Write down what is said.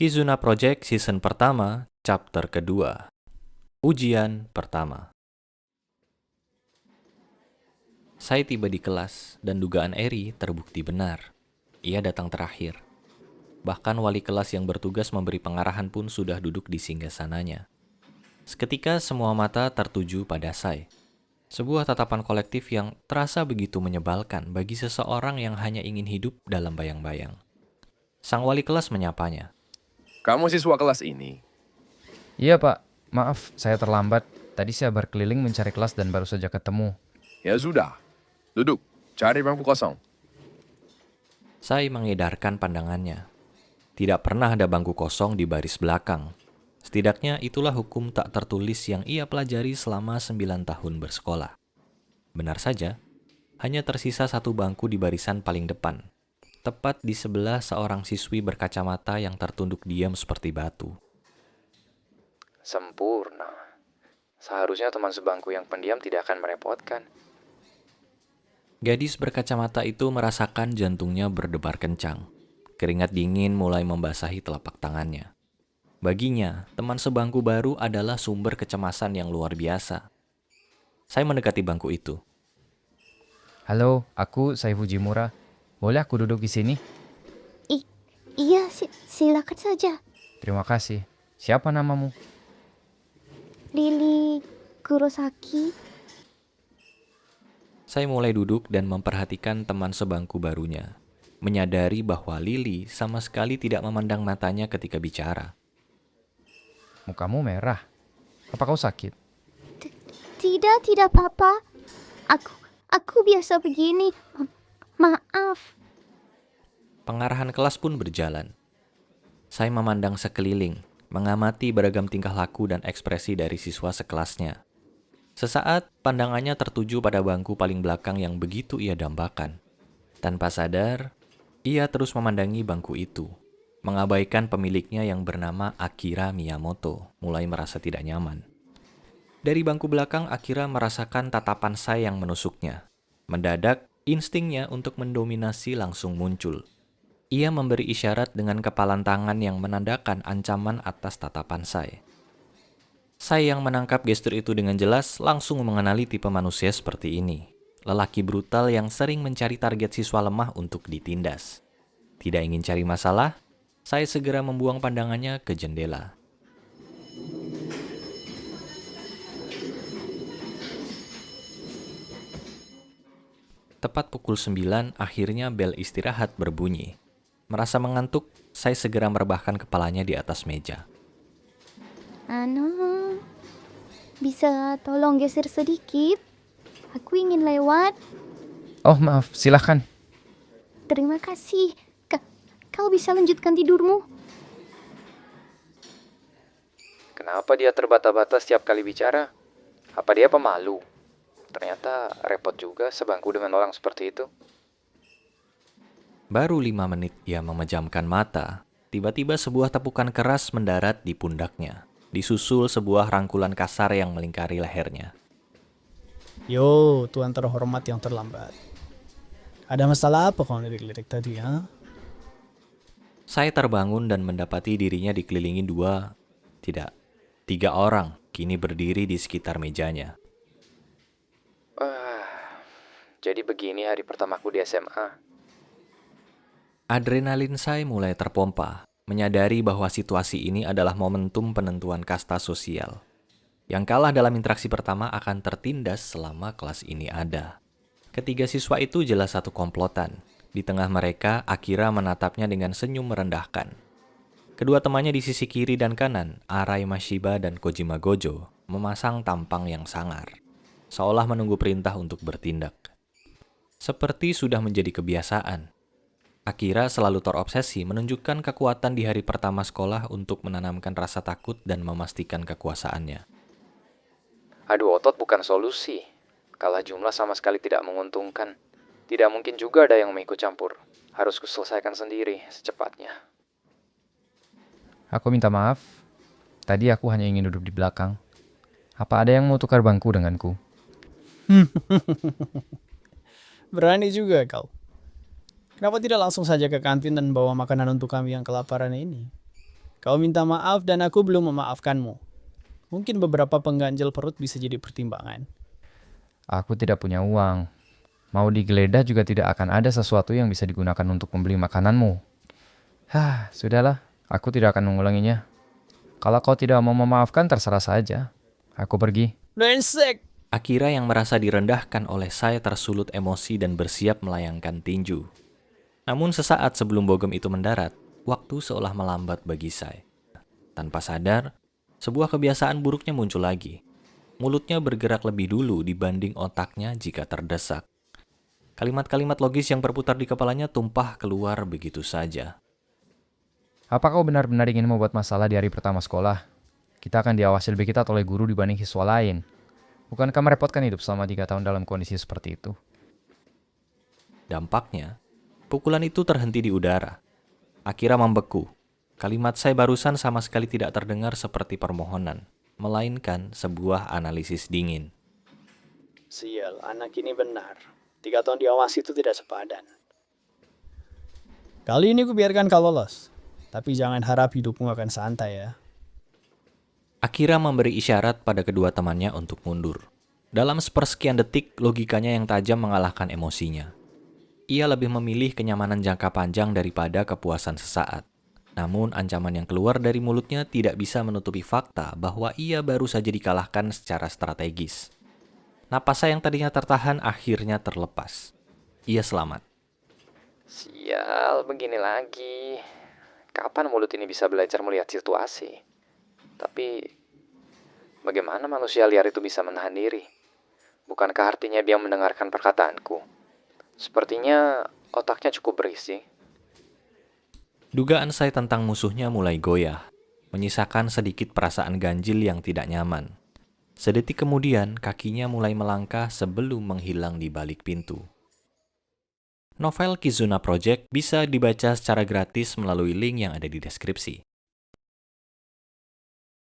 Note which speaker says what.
Speaker 1: Kizuna Project Season pertama, Chapter kedua. Ujian pertama. Saya tiba di kelas dan dugaan Eri terbukti benar. Ia datang terakhir. Bahkan wali kelas yang bertugas memberi pengarahan pun sudah duduk di singgasananya. Seketika semua mata tertuju pada Sai. Sebuah tatapan kolektif yang terasa begitu menyebalkan bagi seseorang yang hanya ingin hidup dalam bayang-bayang. Sang wali kelas menyapanya.
Speaker 2: Kamu siswa kelas ini?
Speaker 3: Iya Pak, maaf saya terlambat. Tadi saya berkeliling mencari kelas dan baru saja ketemu.
Speaker 2: Ya sudah, duduk, cari bangku kosong.
Speaker 1: Sai mengedarkan pandangannya. Tidak pernah ada bangku kosong di baris belakang. Setidaknya itulah hukum tak tertulis yang ia pelajari selama 9 tahun bersekolah. Benar saja, hanya tersisa satu bangku di barisan paling depan. Tepat di sebelah seorang siswi berkacamata yang tertunduk diam seperti batu.
Speaker 3: Sempurna. Seharusnya teman sebangku yang pendiam tidak akan merepotkan.
Speaker 1: Gadis berkacamata itu merasakan jantungnya berdebar kencang. Keringat dingin mulai membasahi telapak tangannya. Baginya, teman sebangku baru adalah sumber kecemasan yang luar biasa. Saya mendekati bangku itu.
Speaker 3: Halo, aku Sai Fujimura. Boleh aku duduk di sini?
Speaker 4: Iya, silakan saja.
Speaker 3: Terima kasih. Siapa namamu?
Speaker 4: Lili Kurosaki.
Speaker 1: Saya mulai duduk dan memperhatikan teman sebangku barunya. Menyadari bahwa Lili sama sekali tidak memandang matanya ketika bicara.
Speaker 3: Mukamu merah. Apa kau sakit?
Speaker 4: Tidak apa-apa. Aku biasa begini. Maaf.
Speaker 1: Pengarahan kelas pun berjalan. Saya memandang sekeliling, mengamati beragam tingkah laku dan ekspresi dari siswa sekelasnya. Sesaat, pandangannya tertuju pada bangku paling belakang yang begitu ia dambakan. Tanpa sadar, ia terus memandangi bangku itu, mengabaikan pemiliknya yang bernama Akira Miyamoto, mulai merasa tidak nyaman. Dari bangku belakang, Akira merasakan tatapan Sai yang menusuknya. Mendadak, instingnya untuk mendominasi langsung muncul. Ia memberi isyarat dengan kepalan tangan yang menandakan ancaman atas tatapan Sai. Sai yang menangkap gestur itu dengan jelas langsung mengenali tipe manusia seperti ini. Lelaki brutal yang sering mencari target siswa lemah untuk ditindas. Tidak ingin cari masalah, Sai segera membuang pandangannya ke jendela. Tepat pukul 9, akhirnya bel istirahat berbunyi. Merasa mengantuk, Sai segera merebahkan kepalanya di atas meja.
Speaker 4: Bisa tolong geser sedikit? Aku ingin lewat.
Speaker 3: Oh maaf, silahkan.
Speaker 4: Terima kasih. Kau bisa lanjutkan tidurmu?
Speaker 3: Kenapa dia terbata-bata setiap kali bicara? Apa dia pemalu? Ternyata repot juga sebangku dengan orang seperti itu.
Speaker 1: Baru 5 menit ia memejamkan mata, tiba-tiba sebuah tepukan keras mendarat di pundaknya. Disusul sebuah rangkulan kasar yang melingkari lehernya.
Speaker 5: Yo, tuan terhormat yang terlambat. Ada masalah apa kau lirik-lirik tadi, ha?
Speaker 1: Saya terbangun dan mendapati dirinya dikelilingi tiga orang kini berdiri di sekitar mejanya.
Speaker 3: Jadi begini hari pertamaku di SMA.
Speaker 1: Adrenalin saya mulai terpompa, menyadari bahwa situasi ini adalah momentum penentuan kasta sosial. Yang kalah dalam interaksi pertama akan tertindas selama kelas ini ada. Ketiga siswa itu jelas satu komplotan. Di tengah mereka, Akira menatapnya dengan senyum merendahkan. Kedua temannya di sisi kiri dan kanan, Arai Mashiba dan Kojima Gojo, memasang tampang yang sangar, seolah menunggu perintah untuk bertindak. Seperti sudah menjadi kebiasaan, Akira selalu terobsesi menunjukkan kekuatan di hari pertama sekolah untuk menanamkan rasa takut dan memastikan kekuasaannya.
Speaker 3: Adu otot bukan solusi. Kalah jumlah sama sekali tidak menguntungkan. Tidak mungkin juga ada yang mau ikut campur. Harus kuselesaikan sendiri secepatnya. Aku minta maaf. Tadi aku hanya ingin duduk di belakang. Apa ada yang mau tukar bangku denganku?
Speaker 5: Berani juga kau. Kenapa tidak langsung saja ke kantin dan bawa makanan untuk kami yang kelaparan ini? Kau minta maaf dan aku belum memaafkanmu. Mungkin beberapa pengganjal perut bisa jadi pertimbangan.
Speaker 3: Aku tidak punya uang. Mau digeledah juga tidak akan ada sesuatu yang bisa digunakan untuk membeli makananmu. Sudahlah. Aku tidak akan mengulanginya. Kalau kau tidak mau memaafkan, terserah saja. Aku pergi.
Speaker 5: Brengsek!
Speaker 1: Akira yang merasa direndahkan oleh Sai tersulut emosi dan bersiap melayangkan tinju. Namun sesaat sebelum bogem itu mendarat, waktu seolah melambat bagi Sai. Tanpa sadar, sebuah kebiasaan buruknya muncul lagi. Mulutnya bergerak lebih dulu dibanding otaknya jika terdesak. Kalimat-kalimat logis yang berputar di kepalanya tumpah keluar begitu saja.
Speaker 3: Apa kau benar-benar ingin membuat masalah di hari pertama sekolah? Kita akan diawasi lebih ketat oleh guru dibanding siswa lain. Bukankah merepotkan hidup selama 3 tahun dalam kondisi seperti itu?
Speaker 1: Dampaknya, pukulan itu terhenti di udara. Akira membeku. Kalimat Sai barusan sama sekali tidak terdengar seperti permohonan, melainkan sebuah analisis dingin.
Speaker 5: Sial, anak ini benar. 3 tahun diawasi itu tidak sepadan. Kali ini kubiarkan kau lolos. Tapi jangan harap hidupmu akan santai ya.
Speaker 1: Akira memberi isyarat pada kedua temannya untuk mundur. Dalam sepersekian detik, logikanya yang tajam mengalahkan emosinya. Ia lebih memilih kenyamanan jangka panjang daripada kepuasan sesaat. Namun ancaman yang keluar dari mulutnya tidak bisa menutupi fakta bahwa ia baru saja dikalahkan secara strategis. Napasnya yang tadinya tertahan akhirnya terlepas. Ia selamat.
Speaker 3: Sial, begini lagi. Kapan mulut ini bisa belajar melihat situasi? Tapi, bagaimana manusia liar itu bisa menahan diri? Bukankah artinya dia mendengarkan perkataanku? Sepertinya otaknya cukup berisi.
Speaker 1: Dugaan Sai tentang musuhnya mulai goyah, menyisakan sedikit perasaan ganjil yang tidak nyaman. Sedetik kemudian, kakinya mulai melangkah sebelum menghilang di balik pintu. Novel Kizuna Project bisa dibaca secara gratis melalui link yang ada di deskripsi.